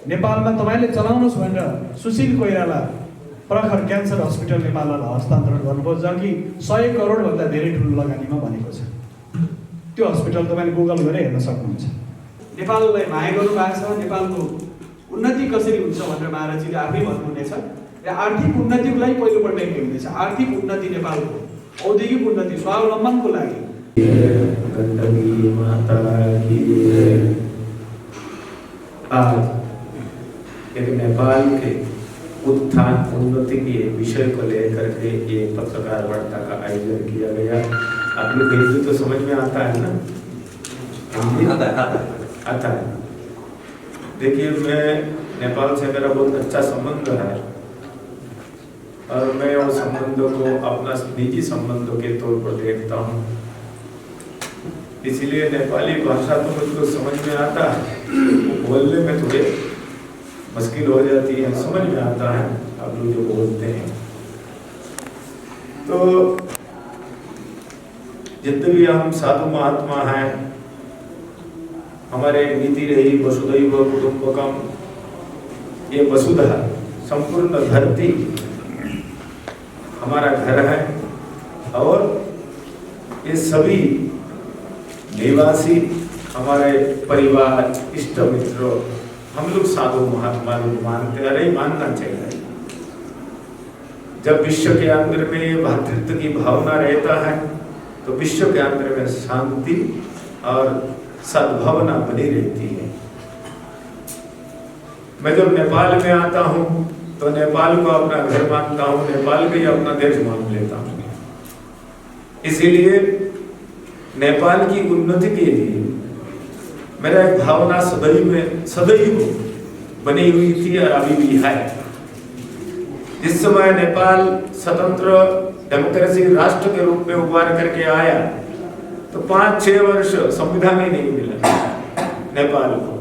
नेपालमा तपाईँले चलाउनुहोस् भनेर सुशील कोइराला प्रखर क्यान्सर हस्पिटल नेपाललाई हस्तान्तरण गर्नुभयो, जहाँ कि 100 करोडभन्दा धेरै ठुलो लगानीमा भनेको छ। त्यो हस्पिटल तपाईँले गुगल गरेर हेर्न सक्नुहुन्छ। नेपाललाई माया गर्नुभएको छ, नेपालको उन्नति कसरी हुन्छ भनेर महाराजीले आफै भन्नुहुनेछ र आर्थिक उन्नतिको लागि पहिलोपल्ट हेर्नुहुनेछ। आर्थिक उन्नति नेपालको, औद्योगिक उन्नति, स्वावलम्बनको लागि। आज एक नेपाल के उत्थान उन्नति के विषय को लेकर के ये पत्रकार वार्ता का आयोजन किया गया। आप लोग हिंदी तो समझ में आता है ना? आता है। देखिए, मैं नेपाल से मेरा बहुत अच्छा संबंध है और मैं उस संबंधों को अपना निजी संबंधों के तौर पर देखता हूँ। इसीलिए नेपाली भाषा तो मुझको समझ में आता है, बोलने में थोड़े मुश्किल हो जाती है, समझ में आता है आप लोग जो बोलते हैं। तो जितने भी हम साधु महात्मा हैं, हमारे नीति रही वसुधैव कुटुंबकम, ये वसुधा संपूर्ण धरती हमारा घर है और ये सभी निवासी हमारे परिवार, इष्ट मित्रों, हम लोग साधु महात्मा लोग मानते हैं। अरे मानना चाहिए। जब विश्व के अंदर में भातृत्व की भावना रहता है तो विश्व के अंदर में शांति और सद्भावना बनी रहती है। मैं जब नेपाल में आता हूँ तो नेपाल को अपना घर मानता हूँ, नेपाल को ही अपना देश मान लेता हूँ। इसीलिए नेपाल की उन्नति के लिए मेरा एक भावना सदैव बनी हुई थी और अभी भी है। जिस समय नेपाल स्वतंत्र डेमोक्रेसी राष्ट्र के रूप में उभार करके आया तो 5-6 वर्ष संविधान ही नहीं मिला नेपाल को।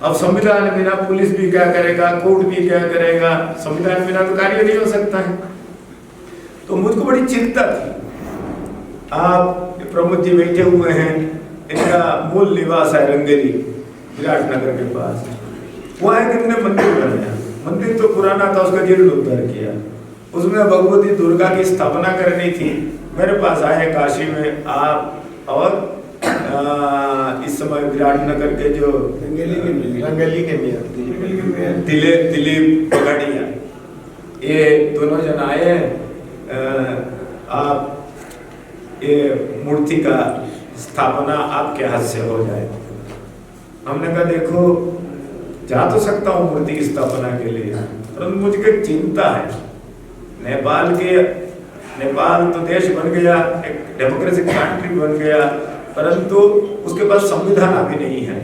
अब संविधान बिना पुलिस भी क्या करेगा, कोर्ट भी क्या करेगा, संविधान बिना तो कार्य नहीं हो सकता है। तो मुझको बड़ी चिंता थी। आप प्रमोद जी बैठे हुए हैं, इनका मूल निवास है रंगेली, विराटनगर के पास। वहाँ एक इन्होंने मंदिर बनाया। मंदिर तो पुराना था, उसका जीर्णोद्धार किया। उसमें भगवती दुर्गा की स्थापना करनी थी। मेरे पास आए काशी में आप और इस समय विराटनगर के जो रंगेली के मेयर दिलीप पगड़िया, ये दोनों जन आए। आप ये मूर्ति का स्थापना आपके हाथ से हो जाए। हमने कहा देखो, जा तो सकता हूँ मूर्ति की स्थापना के लिए, परंतु मुझे एक चिंता है। नेपाल तो देश बन गया, एक डेमोक्रेटिक कंट्री बन गया, परंतु उसके पास संविधान अभी नहीं है।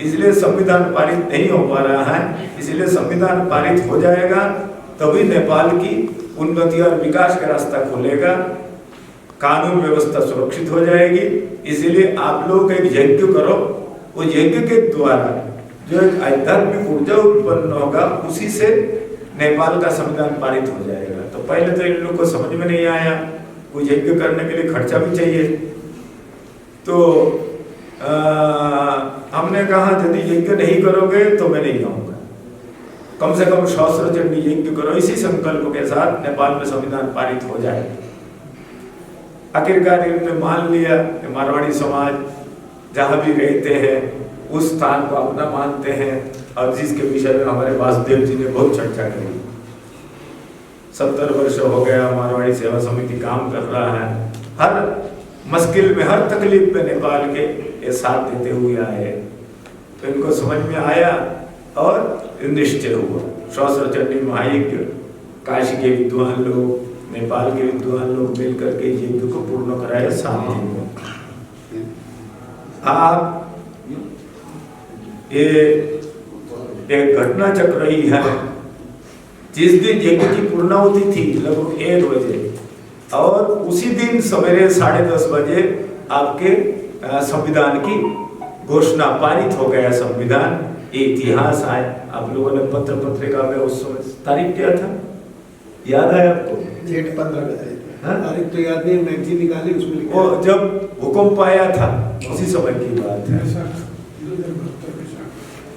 इसलिए संविधान पारित नहीं हो पा रहा है। इसलिए संविधान पारित हो जाएगा तभी नेपाल की उन्नति और विकास का रास्ता खुलेगा, कानून व्यवस्था सुरक्षित हो जाएगी। इसीलिए आप लोग एक यज्ञ करो, वो यज्ञ के द्वारा जो एक आध्यात्मिक ऊर्जा उत्पन्न होगा, उसी से नेपाल का संविधान पारित हो जाएगा। तो पहले तो इन लोग को समझ में नहीं आया, कोई यज्ञ करने के लिए खर्चा भी चाहिए। तो हमने कहा यदि यज्ञ नहीं करोगे तो मैं नहीं आऊँगा, कम से कम सहस्त्र चंडी यज्ञ करो। इसी संकल्प के साथ नेपाल में संविधान पारित हो जाए। आखिरकार इन्होंने मान लिया कि मारवाड़ी समाज जहाँ भी रहते हैं उस स्थान को अपना मानते हैं, और जिसके विषय में हमारे वासुदेव जी ने बहुत चर्चा करी। 70 वर्ष हो गया मारवाड़ी सेवा समिति काम कर रहा है। हर मुश्किल में, हर तकलीफ में नेपाल के ये साथ देते हुए आए। तो इनको समझ में आया और निश्चय हुआ। सहस्त्र चंडी महायज्ञ, काशी के विद्वान लोग, नेपाल के विद्वान लोग मिल करके यज्ञ को पूर्ण कराया शांति को। आप ये एक घटना चल रही है। जिस दिन यज्ञ की पूर्णाहुति थी लगभग 1 बजे, और उसी दिन सवेरे 10:30 बजे आपके संविधान की घोषणा पारित हो गया। संविधान ये इतिहास है। आप लोगों ने पत्रिका में उस समय तारीख क्या था, याद है आपको? 15 तारीख तो याद नहीं, मैगजीन निकाली उसमें वो जब भूकंप आया था उसी समय की बात है।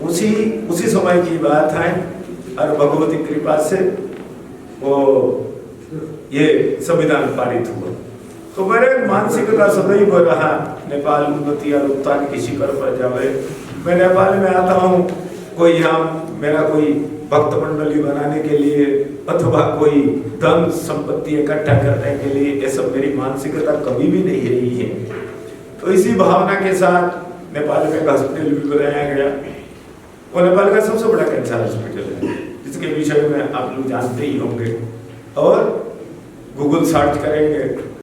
उसी समय की बात है और भगवती कृपा से वो ये संविधान पारित हुआ। तो मेरे मानसिकता सदैव रहा नेपाल उन्नति और उत्थान की शिखर पर जावे। मैं नेपाल में आता हूँ, कोई यहाँ मेरा कोई भक्त मंडली बनाने के लिए अथवा कोई धन संपत्ति इकट्ठा करने के लिए, ये सब मेरी मानसिकता कभी भी नहीं रही है। तो इसी भावना के साथ नेपाल में एक हॉस्पिटल भी बनाया गया। वो नेपाल का सबसे बड़ा कैंसर हॉस्पिटल है, जिसके विषय में आप लोग जानते ही होंगे और गूगल सर्च करेंगे